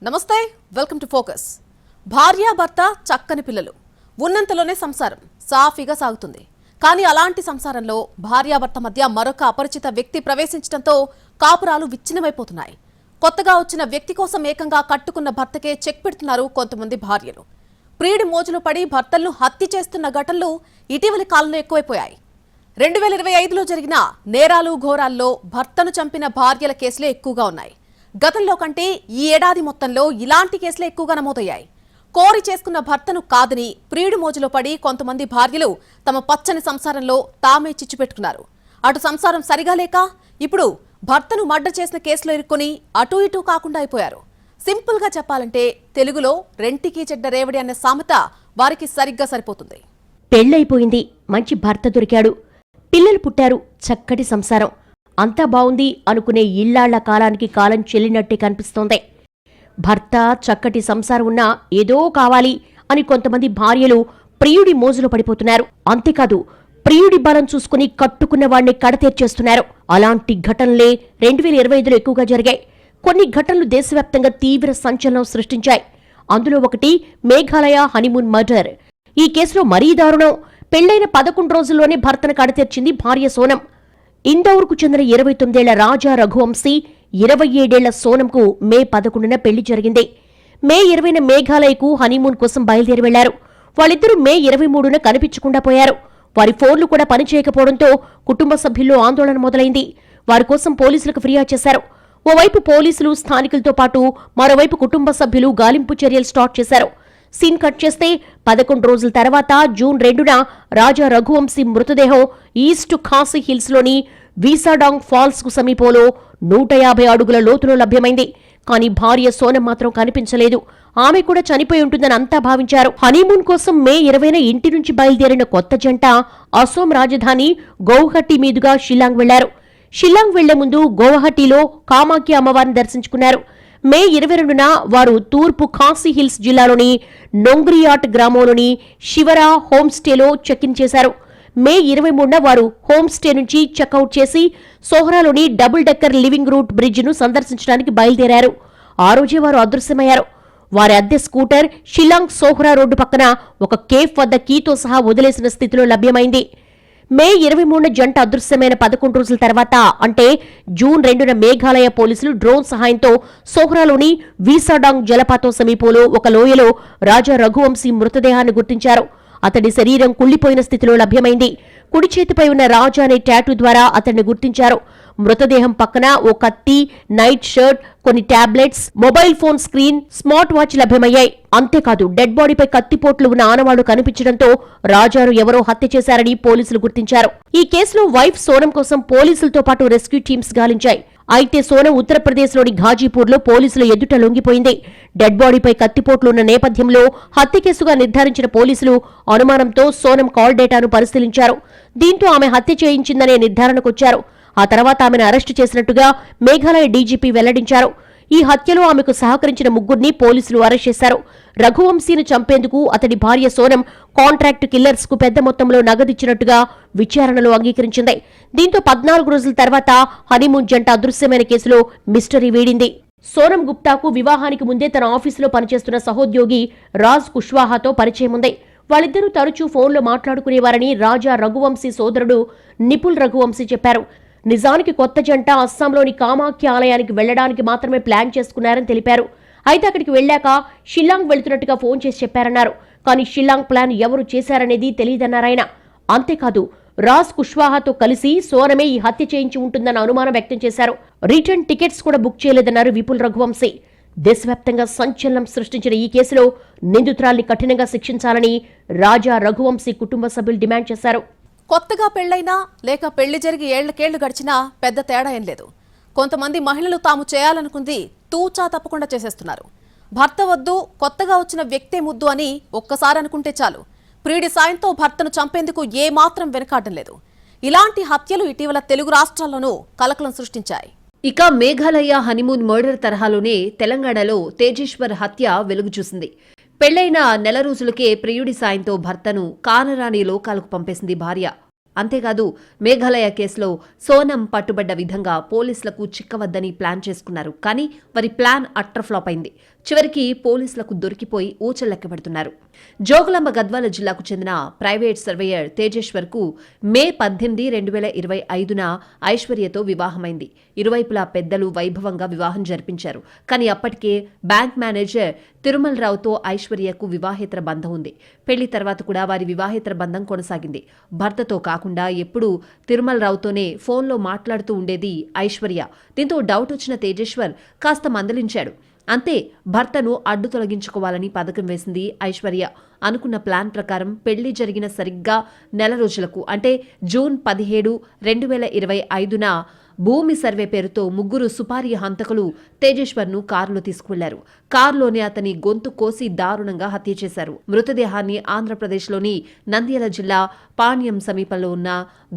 నమస్తే, welcome to focus. భార్యాభర్త చక్కని పిల్లలు ఉన్నంతలోనే సంసారం సాఫీగా సాగుతుంది. కానీ అలాంటి సంసారంలో భార్యాభర్త మధ్య మరొక అపరిచిత వ్యక్తి ప్రవేశించడంతో కాపురాలు విచ్ఛిన్నమైపోతున్నాయి. కొత్తగా వచ్చిన వ్యక్తి కోసం ఏకంగా కట్టుకున్న భర్తకే చెక్ పెడుతున్నారు కొంతమంది భార్యలు. ప్రియుడి మోజులో పడి భర్తలను హత్య చేస్తున్న ఘటనలు ఇటీవలి కాలంలో ఎక్కువైపోయాయి. 2025లో జరిగిన నేరాలు ఘోరాల్లో భర్తను చంపిన భార్యల కేసులే ఎక్కువగా ఉన్నాయి. గతంలో కంటే ఈ ఏడాది మొత్తంలో ఇలాంటి కేసులే ఎక్కువగా నమోదయ్యాయి. కోరి చేసుకున్న భర్తను కాదని ప్రియుడి మోజులో పడి కొంతమంది భార్యలు తమ పచ్చని సంసారంలో తామే చిచ్చు పెట్టుకున్నారు. అటు సంసారం సరిగా లేక ఇప్పుడు భర్తను మర్డర్ చేసిన కేసులో ఇరుక్కొని అటూ ఇటూ కాకుండా అయిపోయారు. సింపుల్ గా చెప్పాలంటే తెలుగులో రెంటికి చెడ్డ రేవడి అనే సామెత వారికి సరిగ్గా సరిపోతుంది. పెళ్లైపోయింది, మంచి భర్త దొరికాడు, పిల్లలు పుట్టారు, చక్కటి సంసారం, అంతా బావుంది అనుకునే ఇళ్లాళ్ల కాలానికి కాలం చెల్లినట్టే కనిపిస్తోంది. భర్త చక్కటి సంసారం ఉన్నా ఏదో కావాలి అని కొంతమంది భార్యలు ప్రియుడి మోజులో పడిపోతున్నారు. అంతేకాదు, ప్రియుడి బలం చూసుకుని కట్టుకున్న వాణ్ణి కడతీర్చేస్తున్నారు. అలాంటి ఘటనలే 2025లో ఎక్కువగా జరిగాయి. కొన్ని ఘటనలు దేశవ్యాప్తంగా తీవ్ర సంచలనం సృష్టించాయి. అందులో ఒకటి మేఘాలయ హనీమూన్ మర్డర్. ఈ కేసులో మరీ దారుణం. పెళ్లైన 11 రోజుల్లోనే భర్తను కడతీర్చింది భార్య సోనం. ఇందౌర్కు చెందిన 29 ఏళ్ల రాజా రఘువంశీ 27 ఏళ్ల సోనంకు మే 11న పెళ్లి జరిగింది. మే 20న మేఘాలయకు హనీమూన్ కోసం బయలుదేరి వెళ్లారు. వాళ్ళిద్దరూ మే 23న కనిపించకుండా పోయారు. వారి ఫోన్లు కూడా పనిచేయకపోవడంతో కుటుంబ సభ్యుల్లో ఆందోళన మొదలైంది. వారి కోసం పోలీసులకు ఫిర్యాదు చేశారు. ఓవైపు పోలీసులు స్థానికులతో పాటు మరోవైపు కుటుంబ సభ్యులు గాలింపు చర్యలు స్టార్ట్ చేశారు. సీన్ కట్ చేస్తే 11 రోజుల తర్వాత జూన్ 2న రాజా రఘువంశీ మృతదేహం ఈస్ట్ ఖాసీ హిల్స్లోని వీసాడాంగ్ ఫాల్స్ కు సమీపంలో 150 అడుగుల లోతులో లభ్యమైంది. కానీ భార్య సోనం మాత్రం కనిపించలేదు. ఆమె కూడా చనిపోయి ఉంటుందని అంతా భావించారు. హనీమూన్ కోసం మే 20న ఇంటి నుంచి బయలుదేరిన కొత్త జంట అసోం రాజధాని గౌహటి మీదుగా షిల్లాంగ్ వెళ్లారు. షిల్లాంగ్ వెళ్లే ముందు గౌహటిలో కామాఖ్య అమ్మవారిని దర్శించుకున్నారు. మే 22న వారు తూర్పు ఖాసీ హిల్స్ జిల్లాలోని నొంగ్రియాట్ గ్రామంలోని శివరా హోంస్టేలో చెక్-ఇన్ చేశారు. మే 23న వారు హోంస్టే నుంచి చెక్అవుట్ చేసి సోహ్రాలోని డబుల్ డెక్కర్ లివింగ్ రూట్ బ్రిడ్జిను సందర్శించడానికి బయలుదేరారు. ఆ రోజే వారు అదృశ్యమయ్యారు. వారి అద్దె స్కూటర్ షిల్లాంగ్ సోహ్రా రోడ్డు పక్కన ఒక కేఫ్ వద్ద కీతో సహా వదిలేసిన స్థితిలో లభ్యమైంది. మే 23న జంట అదృశ్యమైన 11 రోజుల తర్వాత అంటే జూన్ 2న మేఘాలయ పోలీసులు డ్రోన్ సహాయంతో సోహ్రాలోని వీసాడాంగ్ జలపాతం సమీపంలో ఒక లోయలో రాజా రఘువంశీ మృతదేహాన్ని గుర్తించారు. అతడి శరీరం కుళ్లిపోయిన స్థితిలో లభ్యమైంది. కుడి చేతిపై ఉన్న రాజా అనే టాటూ ద్వారా అతన్ని గుర్తించారు. మృతదేహం పక్కన ఓ కత్తి, నైట్ షర్ట్, కొన్ని tablets, mobile phone screen, smart watch లభ్యమయ్యాయి. అంతేకాదు, డెడ్ బాడీపై కత్తిపోట్లు ఉన్న ఆనవాళ్లు కనిపించడంతో రాజాను ఎవరో హత్య చేశారని పోలీసులు గుర్తించారు. ఈ కేసులో వైఫ్ సోనం కోసం పోలీసులతో పాటు రెస్క్యూ టీమ్స్ గాలించాయి. అయితే సోనం ఉత్తరప్రదేశ్లోని ఘాజీపూర్లో పోలీసుల ఎదుట లొంగిపోయింది. డెడ్ బాడీపై కత్తిపోట్లు ఉన్న నేపథ్యంలో హత్య కేసుగా నిర్ధారించిన పోలీసులు అనుమానంతో సోనం కాల్ డేటాను పరిశీలించారు. దీంతో ఆమె హత్య చేయించిందనే నిర్ధారణకొచ్చారు. ఆ తర్వాత ఆమెను అరెస్టు చేసినట్టుగా మేఘాలయ డీజీపీ వెల్లడించారు. ఈ హత్యలో ఆమెకు సహకరించిన 3గురిని పోలీసులు అరెస్ట్ చేశారు. రఘువంశీని చంపేందుకు అతడి భార్య సోనం కాంట్రాక్ట్ కిల్లర్స్ కు పెద్ద మొత్తంలో నగదిచ్చినట్టుగా విచారణలో అంగీకరించింది. దీంతో 14 రోజుల తర్వాత హనీమూన్ జంట అదృశ్యమైన కేసులో మిస్టరీ వీడింది. సోనం గుప్తాకు వివాహానికి ముందే తన ఆఫీసులో పనిచేస్తున్న సహోద్యోగి రాజ్ కుష్వాహాతో పరిచయం ఉంది. వాళ్ళిద్దరూ తరచూ ఫోన్లో మాట్లాడుకునేవారని రాజా రఘువంశీ సోదరుడు నిపుల్ రఘువంశీ చెప్పారు. నిజానికి కొత్త జంట అస్సాంలోని కామాఖ్య ఆలయానికి వెళ్లడానికి మాత్రమే ప్లాన్ చేసుకున్నారని తెలిపారు. అయితే అక్కడికి వెళ్లాక షిల్లాంగ్ వెళ్తున్నట్టుగా ఫోన్ చేసి చెప్పారన్నారు. కానీ షిల్లాంగ్ ప్లాన్ ఎవరు చేశారనేది తెలియదన్నారాయన. అంతేకాదు, రాజ్ కుష్వాహాతో కలిసి సోనమే ఈ హత్య చేయించి ఉంటుందన్న అనుమానం వ్యక్తం చేశారు. రిటర్న్ టికెట్స్ కూడా బుక్ చేయలేదన్నారు విపుల్ రఘువంశీ. దేశవ్యాప్తంగా సంచలనం సృష్టించిన ఈ కేసులో నిందితురాల్ని కఠినంగా శిక్షించాలని రాజా రఘువంశీ కుటుంబ సభ్యులు డిమాండ్ చేశారు. కొత్తగా పెళ్లైనా లేక పెళ్లి జరిగి ఏళ్లకేళ్లు గడిచినా పెద్ద తేడా ఏం లేదు. కొంతమంది మహిళలు తాము చేయాలనుకుంది తూచా తప్పకుండా చేసేస్తున్నారు. భర్త వద్దు, కొత్తగా వచ్చిన వ్యక్తే ముద్దు అని ఒక్కసారి అనుకుంటే చాలు, ప్రియుడి సాయంతో భర్తను చంపేందుకు ఏమాత్రం వెనకాడడం లేదు. ఇలాంటి హత్యలు ఇటీవల తెలుగు రాష్ట్రాల్లోనూ కలకలం సృష్టించాయి. ఇక మేఘాలయ హనీమూన్ మర్డర్ తరహాలోనే తెలంగాణలో తేజేశ్వర్ హత్య వెలుగు చూసింది. పెళ్లైన నెల రోజులకే ప్రియుడి సాయంతో భర్తను కానరాని లోకాలకు పంపేసింది భార్య. అంతేకాదు మేఘాలయ కేసులో సోనం పట్టుబడ్డ విధంగా పోలీసులకు చిక్కవద్దని ప్లాన్ చేసుకున్నారు. కానీ వారి ప్లాన్ అట్టర్ ఫ్లాప్ అయింది. చివరికి పోలీసులకు దొరికిపోయి ఊచలెక్కబెడుతున్నారు. జోగులాంబ గద్వాల జిల్లాకు చెందిన ప్రైవేట్ సర్వేయర్ తేజేశ్వర్కు మే 18, 2025న ఐశ్వర్యతో వివాహమైంది. ఇరువైపులా పెద్దలు వైభవంగా వివాహం జరిపించారు. కానీ అప్పటికే బ్యాంక్ మేనేజర్ తిరుమల్ రావుతో ఐశ్వర్యకు వివాహేతర బంధం ఉంది. పెళ్లి తర్వాత కూడా వారి వివాహేతర బంధం కొనసాగింది. భర్తతో కాకుండా ఎప్పుడూ తిరుమల్ రావుతోనే ఫోన్లో మాట్లాడుతూ ఉండేది ఐశ్వర్య. దీంతో డౌట్ వచ్చిన తేజేశ్వర్ కాస్త మందలించాడు. అంతే, భర్తను అడ్డు తొలగించుకోవాలని పథకం వేసింది ఐశ్వర్య. అనుకున్న ప్లాన్ ప్రకారం పెళ్లి జరిగిన సరిగ్గా నెల రోజులకు అంటే జూన్ 17, 2025న భూమి సర్వే పేరుతో ముగ్గురు సుపారీ హంతకులు తేజేశ్వర్ను కారులో తీసుకువెళ్లారు. కారులోనే అతని గొంతు కోసి దారుణంగా హత్య చేశారు. మృతదేహాన్ని ఆంధ్రప్రదేశ్లోని నంద్యాల జిల్లా పాణ్యం సమీపంలో ఉన్న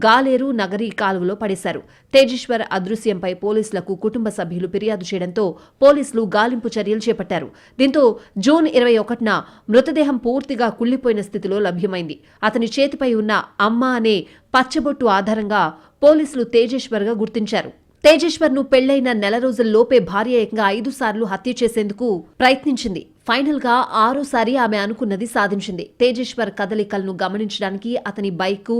గాలేరు నగరి కాలువలో పడేశారు. తేజేశ్వర్ అదృశ్యంపై పోలీసులకు కుటుంబ సభ్యులు ఫిర్యాదు చేయడంతో పోలీసులు గాలింపు చర్యలు చేపట్టారు. దీంతో జూన్ 21న మృతదేహం పూర్తిగా కుళ్లిపోయిన స్థితిలో లభ్యమైంది. అతని చేతిపై ఉన్న అమ్మ అనే పచ్చబొట్టు ఆధారంగా పోలీసులు తేజేశ్వర్గా గుర్తించారు. తేజేశ్వర్ను పెళ్లైన నెల రోజుల్లోపే భార్య ఏకంగా 5 సార్లు హత్య చేసేందుకు ప్రయత్నించింది. ఫైనల్ గా 6సారి ఆమె అనుకున్నది సాధించింది. తేజేశ్వర్ కదలికలను గమనించడానికి అతని బైక్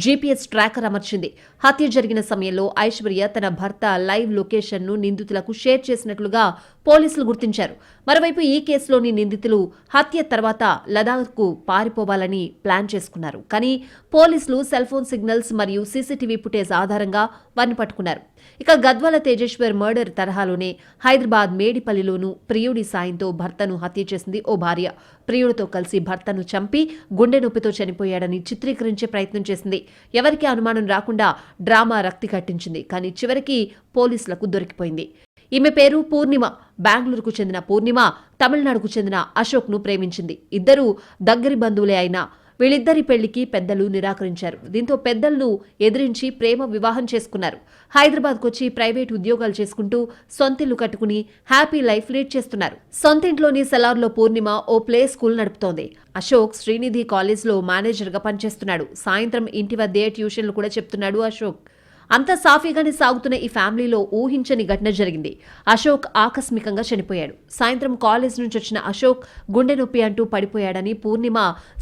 జీపీఎస్ ట్రాకర్ అమర్చింది. హత్య జరిగిన సమయంలో ఐశ్వర్య తన భర్త లైవ్ లొకేషన్ ను నిందితులకు షేర్ చేసినట్లుగా పోలీసులు గుర్తించారు. మరోవైపు ఈ కేసులోని నిందితులు హత్య తర్వాత లదాఖ్కు పారిపోవాలని ప్లాన్ చేసుకున్నారు. కానీ పోలీసులు సెల్ ఫోన్ సిగ్నల్స్ మరియు సీసీటీవీ ఫుటేజ్ ఆధారంగా వారిని పట్టుకున్నారు. ఇక గద్వాల తేజేశ్వర్ మర్డర్ తరహాలోనే హైదరాబాద్ మేడిపల్లిలోనూ ప్రియుడి సాయంతో భర్తను హత్య చేసింది ఓ భార్య. ప్రియుడితో కలిసి భర్తను చంపి గుండె నొప్పితో చనిపోయాడని చిత్రీకరించే ప్రయత్నం చేసింది. ఎవరికీ అనుమానం రాకుండా డ్రామా రక్తి కట్టించింది. కానీ చివరికి పోలీసులకు దొరికిపోయింది. ఈమె పేరు పూర్ణిమ. బెంగళూరుకు చెందిన పూర్ణిమ తమిళనాడుకు చెందిన అశోక్ను ప్రేమించింది. ఇద్దరూ దగ్గరి బంధువులే అయినా వీళ్ళిద్దరి పెళ్లికి పెద్దలు నిరాకరించారు. దీంతో పెద్దలను ఎదిరించి ప్రేమ వివాహం చేసుకున్నారు. హైదరాబాద్కొచ్చి ప్రైవేట్ ఉద్యోగాలు చేసుకుంటూ సొంతిల్లు కట్టుకుని హ్యాపీ లైఫ్ లీడ్ చేస్తున్నారు. సొంతింట్లోని సెలార్లో పూర్ణిమ ఓ ప్లే స్కూల్ నడుపుతోంది. అశోక్ శ్రీనిధి కాలేజ్లో మేనేజర్గా పనిచేస్తున్నాడు. సాయంత్రం ఇంటి వద్దే ట్యూషన్లు కూడా చెప్తున్నాడు అశోక్. అంతా సాఫీగానే సాగుతున్న ఈ ఫ్యామిలీలో ఊహించని ఘటన జరిగింది. అశోక్ ఆకస్మికంగా చనిపోయాడు. సాయంత్రం కాలేజ్ నుంచి వచ్చిన అశోక్ గుండె నొప్పి అంటూ పడిపోయాడని పూర్ణిమ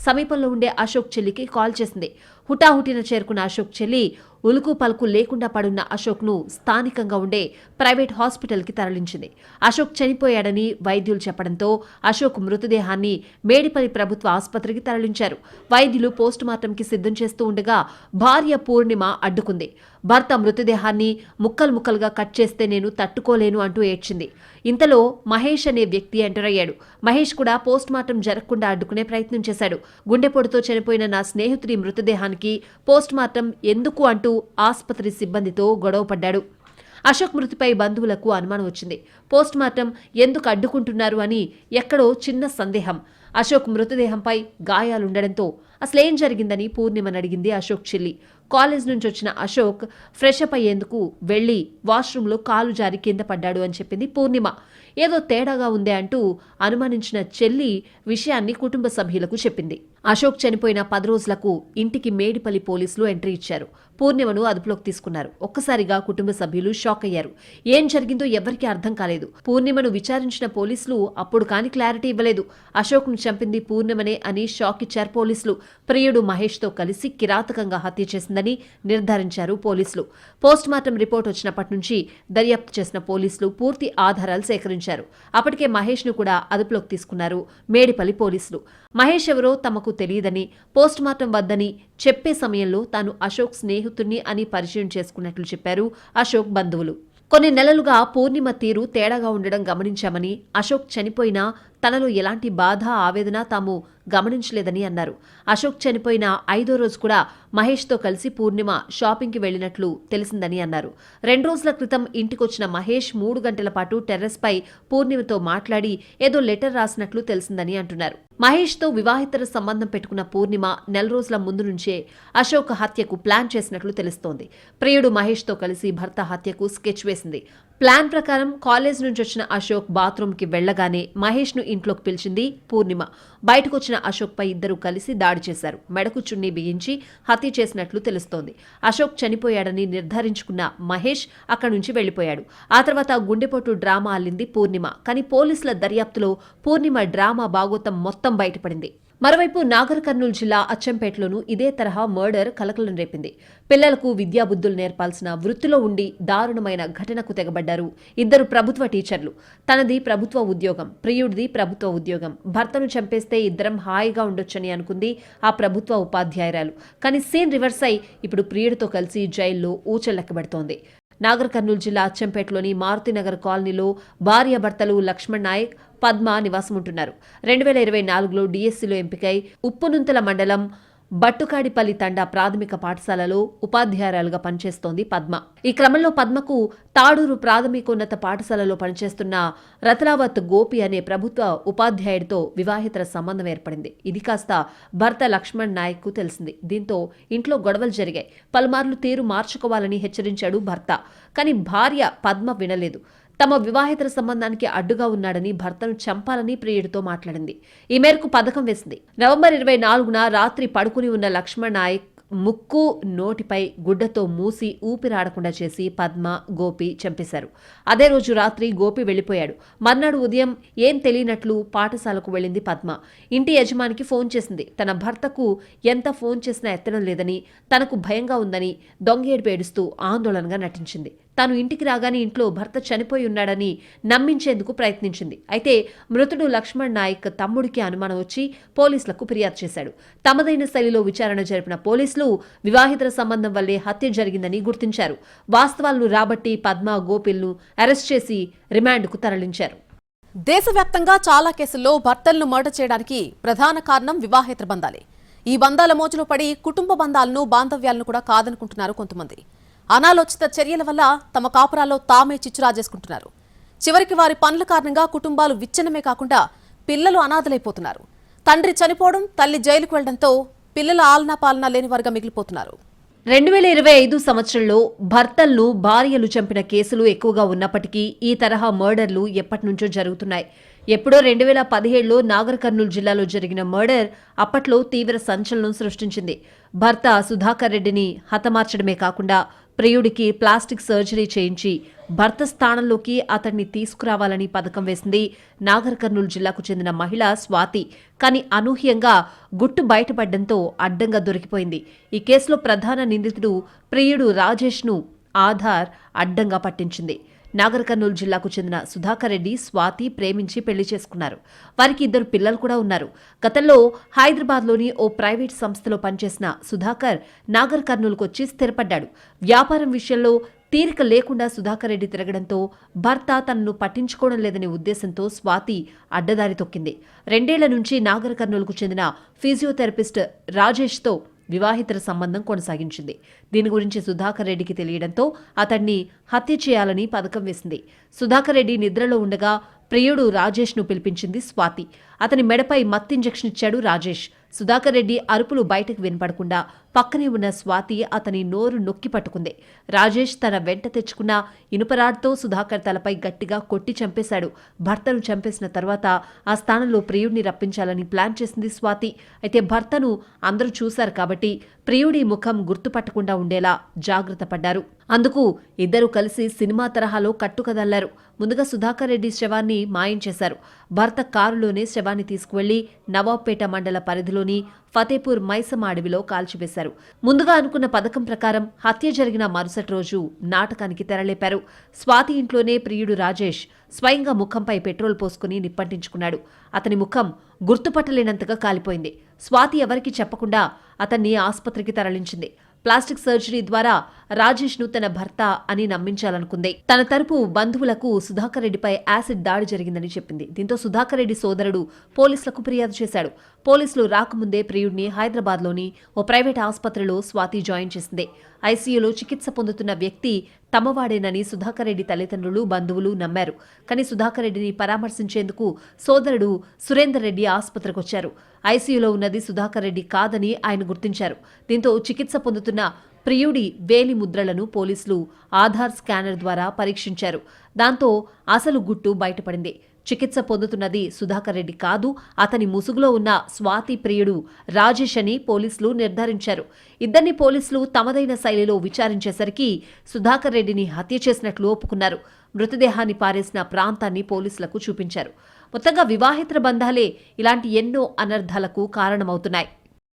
సమీపంలో ఉండే అశోక్ చెల్లికి కాల్ చేసింది. హుటాహుటిన చేరుకున్న అశోక్ చెల్లి ఉలుకు పలుకు లేకుండా పడున్న అశోక్ను స్థానికంగా ఉండే ప్రైవేట్ హాస్పిటల్కి తరలించింది. అశోక్ చనిపోయాడని వైద్యులు చెప్పడంతో అశోక్ మృతదేహాన్ని మేడిపల్లి ప్రభుత్వ ఆసుపత్రికి తరలించారు. వైద్యులు పోస్టుమార్టంకి సిద్ధం చేస్తూ ఉండగా భార్య పూర్ణిమ అడ్డుకుంది. భర్త మృతదేహాన్ని ముక్కలు ముక్కలుగా కట్ చేస్తే నేను తట్టుకోలేను అంటూ ఏడ్చింది. ఇంతలో మహేష్ అనే వ్యక్తి ఎంటర్ అయ్యాడు. మహేష్ కూడా పోస్టుమార్టం జరగకుండా అడ్డుకునే ప్రయత్నం చేశాడు. గుండెపోటుతో చనిపోయిన నా స్నేహితుడి మృతదేహానికి పోస్టుమార్టం ఎందుకు అంటూ ఆసుపత్రి సిబ్బందితో గొడవపడ్డాడు. అశోక్ మృతిపై బంధువులకు అనుమానం వచ్చింది. పోస్టుమార్టం ఎందుకు అడ్డుకుంటున్నారు అని ఎక్కడో చిన్న సందేహం. అశోక్ మృతదేహంపై గాయాలుండడంతో అసలేం జరిగిందని పూర్ణిమని అడిగింది అశోక్ చెల్లి. కాలేజ్ నుంచి వచ్చిన అశోక్ ఫ్రెష్ అప్ అయ్యేందుకు వెళ్లి వాష్రూంలో కాలు జారి కింద పడ్డాడు అని చెప్పింది పూర్ణిమ. ఏదో తేడాగా ఉందే అంటూ అనుమానించిన చెల్లి విషయాన్ని కుటుంబ సభ్యులకు చెప్పింది. అశోక్ చనిపోయిన 10 రోజులకు ఇంటికి మేడిపల్లి పోలీసులు ఎంట్రీ ఇచ్చారు. పూర్ణిమను అదుపులోకి తీసుకున్నారు. ఒక్కసారిగా కుటుంబ సభ్యులు షాక్ అయ్యారు. ఏం జరిగిందో ఎవరికీ అర్థం కాలేదు. పూర్ణిమను విచారించిన పోలీసులు అప్పుడు కాని క్లారిటీ ఇవ్వలేదు. అశోక్ను చంపింది పూర్ణిమనే అని షాక్ ఇచ్చారు పోలీసులు. ప్రియుడు మహేష్తో కలిసి కిరాతకంగా హత్య చేసిందని నిర్ధారించారు పోలీసులు. పోస్టుమార్టం రిపోర్ట్ వచ్చినప్పటి నుంచి దర్యాప్తు చేసిన పోలీసులు పూర్తి ఆధారాలు సేకరించారు. అప్పటికే మహేష్ను కూడా అదుపులోకి తీసుకున్నారు మేడిపల్లి పోలీసులు. మహేష్ ఎవరో తమకు తెలియదని, పోస్టుమార్టం వద్దని చెప్పే సమయంలో తాను అశోక్ స్నేహితుడిని అని పరిచయం చేసుకున్నట్లు చెప్పారు అశోక్ బంధువులు. కొన్ని నెలలుగా పూర్ణిమ తీరు తేడాగా ఉండడం గమనించామని, అశోక్ చనిపోయినా తనలో ఎలాంటి బాధ ఆవేదన తాము గమనించలేదని అన్నారు. అశోక్ చనిపోయిన 5వ రోజు కూడా మహేష్తో కలిసి పూర్ణిమ షాపింగ్కి వెళ్లినట్లు తెలిసిందని అన్నారు. 2 రోజుల క్రితం ఇంటికొచ్చిన మహేష్ 3 గంటల పాటు టెర్రస్పై పూర్ణిమతో మాట్లాడి ఏదో లెటర్ రాసినట్లు తెలిసిందని అంటున్నారు. మహేష్తో వివాహితర సంబంధం పెట్టుకున్న పూర్ణిమ నెల రోజుల ముందు నుంచే అశోక్ హత్యకు ప్లాన్ చేసినట్లు తెలుస్తోంది. ప్రియుడు మహేష్తో కలిసి భర్త హత్యకు స్కెచ్ వేసింది. ప్లాన్ ప్రకారం కాలేజ్ నుంచి వచ్చిన అశోక్ బాత్రూంకి వెళ్లగానే మహేష్ను ఇంట్లోకి పిలిచింది పూర్ణిమ. బయటకొచ్చిన అశోక్పై ఇద్దరు కలిసి దాడి చేశారు. మెడకు చున్నీ బిగించి హత్య చేసినట్లు తెలుస్తోంది. అశోక్ చనిపోయాడని నిర్ధారించుకున్న మహేష్ అక్కడి నుంచి వెళ్లిపోయాడు. ఆ తర్వాత గుండెపోటు డ్రామా అల్లింది పూర్ణిమ. కానీ పోలీసుల దర్యాప్తులో పూర్ణిమ డ్రామా భాగోతం మొత్తం బయటపడింది. మరోవైపు నాగర్ కర్నూలు జిల్లా అచ్చంపేటలోనూ ఇదే తరహా మర్డర్ కలకలం రేపింది. పిల్లలకు విద్యాబుద్ధులు నేర్పాల్సిన వృత్తిలో ఉండి దారుణమైన ఘటనకు తెగబడ్డారు ఇద్దరు ప్రభుత్వ టీచర్లు. తనది ప్రభుత్వ ఉద్యోగం, ప్రియుడిది ప్రభుత్వ ఉద్యోగం. భర్తను చంపేస్తే ఇద్దరం హాయిగా ఉండొచ్చని అనుకుంది ఆ ప్రభుత్వ ఉపాధ్యాయురాలు. కానీ సీన్ రివర్స్ అయి ఇప్పుడు ప్రియుడితో కలిసి జైల్లో ఊచలెక్కబెడుతోంది. నాగర్ కర్నూలు జిల్లా అచ్చంపేటలోని మారుతినగర్ కాలనీలో భార్యాభర్తలు లక్ష్మణ్ నాయక్, పద్మ నివాసముంటున్నారు. 2024లో డిఎస్సీలో ఎంపికై ఉప్పునుంతల మండలం బట్టుకాడిపల్లి తండా ప్రాథమిక పాఠశాలలో ఉపాధ్యాయురాలుగా పనిచేస్తోంది పద్మ. ఈ క్రమంలో పద్మకు తాడూరు ప్రాథమికోన్నత పాఠశాలలో పనిచేస్తున్న రతలావత్ గోపి అనే ప్రభుత్వ ఉపాధ్యాయుడితో వివాహేతర సంబంధం ఏర్పడింది. ఇది కాస్త భర్త లక్ష్మణ్ నాయక్ కు తెలిసింది. దీంతో ఇంట్లో గొడవలు జరిగాయి. పలుమార్లు తీరు మార్చుకోవాలని హెచ్చరించాడు భర్త. కానీ భార్య పద్మ వినలేదు. తమ వివాహేతర సంబంధానికి అడ్డుగా ఉన్నాడని, భర్తను చంపాలని ప్రియుడితో మాట్లాడింది. ఈ మేరకు పథకం వేసింది. నవంబర్ 24న రాత్రి పడుకుని ఉన్న లక్ష్మణ్ నాయక్ ముక్కు, నోటిపై గుడ్డతో మూసి ఊపిరాడకుండా చేసి పద్మ, గోపి చంపేశారు. అదే రోజు రాత్రి గోపి వెళ్లిపోయాడు. మర్నాడు ఉదయం ఏం తెలియనట్లు పాఠశాలకు వెళ్లింది పద్మ. ఇంటి యజమానికి ఫోన్ చేసింది. తన భర్తకు ఎంత ఫోన్ చేసినా ఎత్తడం లేదని, తనకు భయంగా ఉందని దొంగేడుపు ఏడుస్తూ ఆందోళనగా నటించింది. తాను ఇంటికి రాగానే ఇంట్లో భర్త చనిపోయి ఉన్నాడని నమ్మించేందుకు ప్రయత్నించింది. అయితే మృతుడు లక్ష్మణ్ నాయక్ తమ్ముడికి అనుమానం వచ్చి పోలీసులకు ఫిర్యాదు చేశాడు. తమదైన శైలిలో విచారణ జరిపిన పోలీసులు వివాహితర సంబంధం వల్లే హత్య జరిగిందని గుర్తించారు. వాస్తవాలను రాబట్టి పద్మ, గోపిల్ను అరెస్ట్ చేసి రిమాండ్కు తరలించారు. దేశవ్యాప్తంగా చాలా కేసుల్లో భర్తలను మర్డర్ చేయడానికి ప్రధాన కారణం వివాహేతర బంధాలే. ఈ బంధాల మోజులో పడి కుటుంబ బంధాలను, బాంధవ్యాలను కూడా కాదనుకుంటున్నారు కొంతమంది. అనాలోచిత చర్యల వల్ల తమ కాపురాల్లో తామే చిచ్చురాజేసుకుంటున్నారు. చివరికి వారి పనుల కారణంగా కుటుంబాలు విచ్ఛిన్నమే కాకుండా పిల్లలు అనాథలైపోతున్నారు. తండ్రి చనిపోవడం, తల్లి జైలుకు వెళ్లడంతో పిల్లల ఆలనా పాలనా లేని వారుగా మిగిలిపోతున్నారు. 2025 సంవత్సరంలో భర్తలను భార్యలు చంపిన కేసులు ఎక్కువగా ఉన్నప్పటికీ ఈ తరహా మర్డర్లు ఎప్పటినుంచో జరుగుతున్నాయి. ఎప్పుడో 2017లో నాగర్ కర్నూలు జిల్లాలో జరిగిన మర్డర్ అప్పట్లో తీవ్ర సంచలనం సృష్టించింది. భర్త సుధాకర్ రెడ్డిని హతమార్చడమే కాకుండా ప్రియుడికి ప్లాస్టిక్ సర్జరీ చేయించి భర్త స్థానంలోకి అతన్ని తీసుకురావాలని పథకం వేసింది నాగర్ కర్నూలు జిల్లాకు చెందిన మహిళ స్వాతి. కానీ అనూహ్యంగా గుట్టు బయటపడడంతో అడ్డంగా దొరికిపోయింది. ఈ కేసులో ప్రధాన నిందితుడు ప్రియుడు రాజేష్ను ఆధార్ అడ్డంగా పట్టించింది. నాగర్ కర్నూలు జిల్లాకు చెందిన సుధాకర్ రెడ్డి, స్వాతి ప్రేమించి పెళ్లి చేసుకున్నారు. వారికి ఇద్దరు పిల్లలు కూడా ఉన్నారు. గతంలో హైదరాబాద్లోని ఓ ప్రైవేట్ సంస్థలో పనిచేసిన సుధాకర్ నాగర్ కర్నూలుకు వచ్చి స్థిరపడ్డాడు. వ్యాపారం విషయంలో తీరిక లేకుండా సుధాకర్ రెడ్డి తిరగడంతో భర్త తనను పట్టించుకోవడం లేదనే ఉద్దేశంతో స్వాతి అడ్డదారి తొక్కింది. 2 ఏళ్ల నుంచి నాగర్ కర్నూలుకు చెందిన ఫిజియోథెరపిస్ట్ రాజేష్తో వివాహితర సంబంధం కొనసాగించింది. దీని గురించి సుధాకర్ రెడ్డికి తెలియడంతో అతన్ని హత్య చేయాలని పథకం వేసింది. సుధాకర్ రెడ్డి నిద్రలో ఉండగా ప్రియుడు రాజేష్ను పిలిపించింది స్వాతి. అతని మెడపై మత్తు ఇంజెక్షన్ ఇచ్చాడు రాజేష్. సుధాకర్ రెడ్డి అరుపులు బయటకు వినపడకుండా పక్కనే ఉన్న స్వాతి అతని నోరు నొక్కి పట్టుకుంది. రాజేష్ తన వెంట తెచ్చుకున్న ఇనుపరాడ్తో సుధాకర్ తలపై గట్టిగా కొట్టి చంపేశాడు. భర్తను చంపేసిన తర్వాత ఆ స్థానంలో ప్రియుడిని రప్పించాలని ప్లాన్ చేసింది స్వాతి. అయితే భర్తను అందరూ చూశారు కాబట్టి ప్రియుడి ముఖం గుర్తుపట్టకుండా ఉండేలా జాగ్రత్త పడ్డారు. అందుకు ఇద్దరు కలిసి సినిమా తరహాలో కట్టుకదల్లారు. ముందుగా సుధాకర్ రెడ్డి శవాన్ని మాయం చేశారు. భర్త కారులోనే శవాన్ని తీసుకువెళ్లి నవాబ్పేట మండల పరిధిలోని ఫతేపూర్ మైసమ్మ అడవిలో కాల్చివేశారు. ముందుగా అనుకున్న పథకం ప్రకారం హత్య జరిగిన మరుసటి రోజు నాటకానికి తెరలేపారు. స్వాతి ఇంట్లోనే ప్రియుడు రాజేష్ స్వయంగా ముఖంపై పెట్రోల్ పోసుకుని నిప్పంటించుకున్నాడు. అతని ముఖం గుర్తుపట్టలేనంతగా కాలిపోయింది. స్వాతి ఎవరికీ చెప్పకుండా అతన్ని ఆసుపత్రికి తరలించింది. ప్లాస్టిక్ సర్జరీ ద్వారా రాజేష్ను తన భర్త అని నమ్మించాలనుకుంది. తన తరపు బంధువులకు సుధాకర్ రెడ్డిపై యాసిడ్ దాడి జరిగిందని చెప్పింది. దీంతో సుధాకర్ రెడ్డి సోదరుడు పోలీసులకు ఫిర్యాదు చేశాడు. పోలీసులు రాకముందే ప్రియుడిని హైదరాబాద్లోని ఓ ప్రైవేట్ ఆసుపత్రిలో స్వాతి జాయిన్ చేసింది. ఐసీయూలో చికిత్స పొందుతున్న వ్యక్తి తమవాడేనని సుధాకర్ రెడ్డి తల్లిదండ్రులు, బంధువులు నమ్మారు. కానీ సుధాకర్ రెడ్డిని పరామర్శించేందుకు సోదరుడు సురేందర్ రెడ్డి ఆసుపత్రికి వచ్చారు. ఐసీయూలో ఉన్నది సుధాకర్ రెడ్డి కాదని ఆయన గుర్తించారు. దీంతో చికిత్స పొందుతున్న ప్రియుడి వేలి ముద్రలను పోలీసులు ఆధార్ స్కానర్ ద్వారా పరీక్షించారు. దాంతో అసలు గుట్టు బయటపడింది. చికిత్స పొందుతున్నది సుధాకర్ రెడ్డి కాదు, అతని ముసుగులో ఉన్న స్వాతి ప్రియుడు రాజేష్ అని పోలీసులు నిర్ధారించారు. ఇద్దరిని పోలీసులు తమదైన శైలిలో విచారించేసరికి సుధాకర్ రెడ్డిని హత్య చేసినట్లు ఒప్పుకున్నారు. మృతదేహాన్ని పారేసిన ప్రాంతాన్ని పోలీసులకు చూపించారు. మొత్తంగా వివాహితర బంధాలే ఇలాంటి ఎన్నో అనర్థాలకు కారణమవుతున్నాయి.